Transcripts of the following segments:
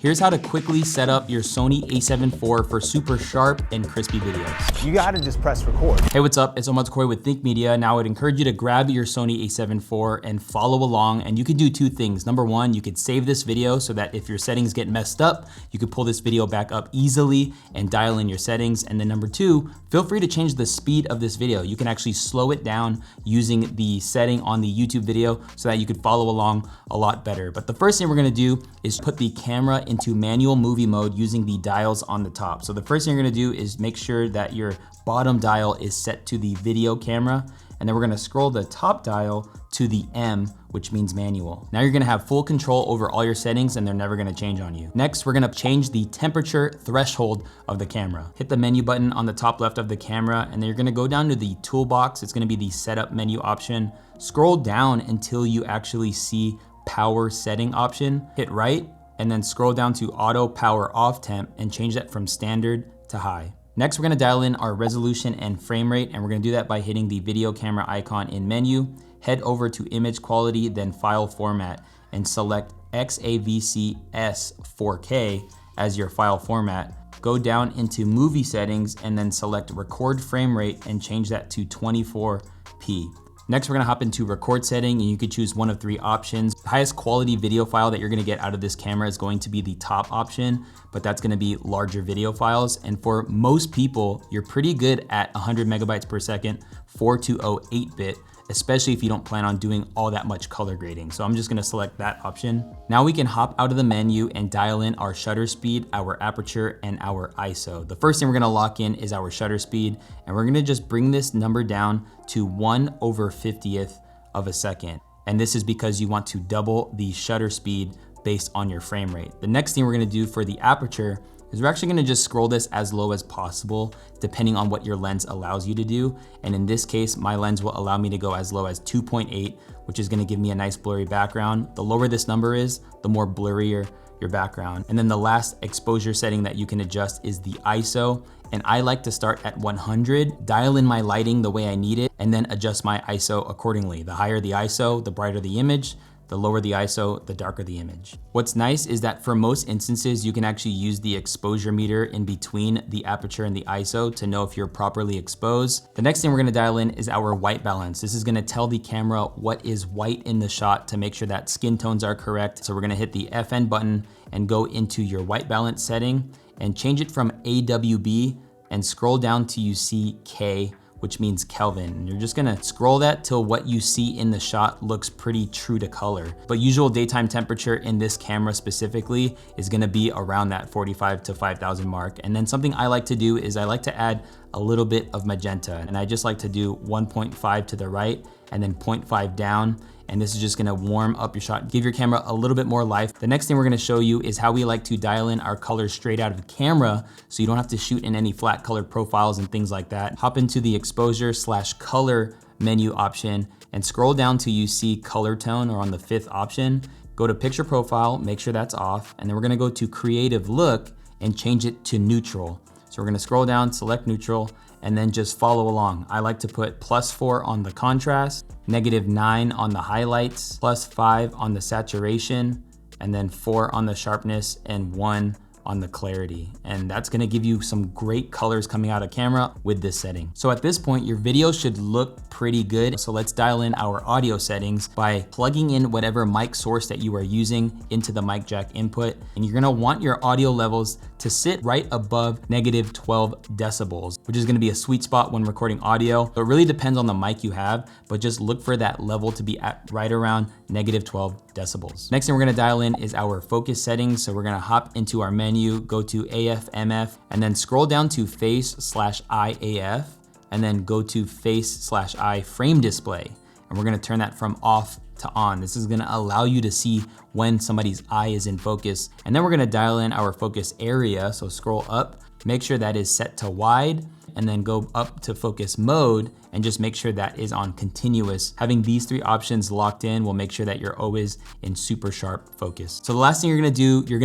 Here's how to quickly set up your Sony A7 IV for super sharp and crispy videos. You gotta just press record. Hey, what's up? It's Omar Corey with Think Media. Now I'd encourage you to grab your Sony A7 IV and follow along. And you can do two things. Number one, you could save this video so that if your settings get messed up, you could pull this video back up easily and dial in your settings. And then number two, feel free to change the speed of this video. You can actually slow it down using the setting on the YouTube video so that you could follow along a lot better. But the first thing we're gonna do is put the camera into manual movie mode using the dials on the top. So the first thing you're gonna do is make sure that your bottom dial is set to the video camera, and then we're gonna scroll the top dial to the M, which means manual. Now you're gonna have full control over all your settings and they're never gonna change on you. Next, we're gonna change the temperature threshold of the camera. Hit the menu button on the top left of the camera, and then you're gonna go down to the toolbox. It's gonna be the setup menu option. Scroll down until you actually see power setting option. Hit right, and then scroll down to auto power off temp and change that from standard to high. Next, we're gonna dial in our resolution and frame rate, and we're gonna do that by hitting the video camera icon in menu, head over to image quality, then file format, and select XAVC-S 4K as your file format. Go down into movie settings and then select record frame rate and change that to 24p. Next, we're gonna hop into record setting, and you could choose one of three options. The highest quality video file that you're gonna get out of this camera is going to be the top option, but that's gonna be larger video files. And for most people, you're pretty good at 100 megabytes per second, 4208-bit, especially if you don't plan on doing all that much color grading. So I'm just gonna select that option. Now we can hop out of the menu and dial in our shutter speed, our aperture, and our ISO. The first thing we're gonna lock in is our shutter speed, and we're gonna just bring this number down to 1/50th of a second. And this is because you want to double the shutter speed based on your frame rate. The next thing we're gonna do for the aperture is we're actually gonna just scroll this as low as possible, depending on what your lens allows you to do. And in this case, my lens will allow me to go as low as 2.8, which is gonna give me a nice blurry background. The lower this number is, the more blurrier your background. And then the last exposure setting that you can adjust is the ISO. And I like to start at 100, dial in my lighting the way I need it, and then adjust my ISO accordingly. The higher the ISO, the brighter the image. The lower the ISO, the darker the image. What's nice is that for most instances, you can actually use the exposure meter in between the aperture and the ISO to know if you're properly exposed. The next thing we're gonna dial in is our white balance. This is gonna tell the camera what is white in the shot to make sure that skin tones are correct. So we're gonna hit the FN button and go into your white balance setting and change it from AWB and scroll down till you see K, which means Kelvin. And you're just gonna scroll that till what you see in the shot looks pretty true to color. But usual daytime temperature in this camera specifically is gonna be around that 45 to 5,000 mark. And then something I like to do is I like to add a little bit of magenta. And I just like to do 1.5 to the right and then 0.5 down. And this is just gonna warm up your shot, give your camera a little bit more life. The next thing we're gonna show you is how we like to dial in our colors straight out of the camera so you don't have to shoot in any flat colored profiles and things like that. Hop into the exposure/color menu option and scroll down till you see color tone, or on the 5th option. Go to picture profile, make sure that's off, and then we're gonna go to creative look and change it to neutral. So we're gonna scroll down, select neutral, and then just follow along. I like to put +4 on the contrast, -9 on the highlights, +5 on the saturation, and then 4 on the sharpness and 1 on the clarity. And that's gonna give you some great colors coming out of camera with this setting. So at this point, your video should look pretty good. So let's dial in our audio settings by plugging in whatever mic source that you are using into the mic jack input. And you're gonna want your audio levels to sit right above -12 decibels, which is gonna be a sweet spot when recording audio. So it really depends on the mic you have, but just look for that level to be at right around -12 decibels. Next thing we're gonna dial in is our focus settings. So we're gonna hop into our menu, go to AF/MF, and then scroll down to face/IAF, and then go to face/I frame display. And we're gonna turn that from off to on. This is gonna allow you to see when somebody's eye is in focus. And then we're gonna dial in our focus area. So scroll up, make sure that is set to wide, and then go up to focus mode and just make sure that is on continuous. Having these 3 options locked in will make sure that you're always in super sharp focus. So the last thing you're gonna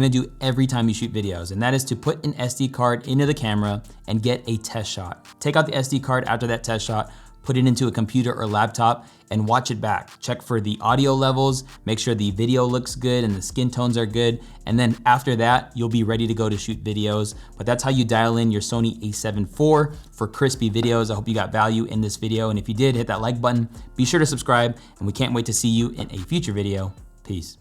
do every time you shoot videos, and that is to put an SD card into the camera and get a test shot. Take out the SD card after that test shot, put it into a computer or laptop, and watch it back. Check for the audio levels, make sure the video looks good and the skin tones are good, and then after that, you'll be ready to go to shoot videos. But that's how you dial in your Sony A7 IV for crispy videos. I hope you got value in this video, and if you did, hit that like button. Be sure to subscribe, and we can't wait to see you in a future video. Peace.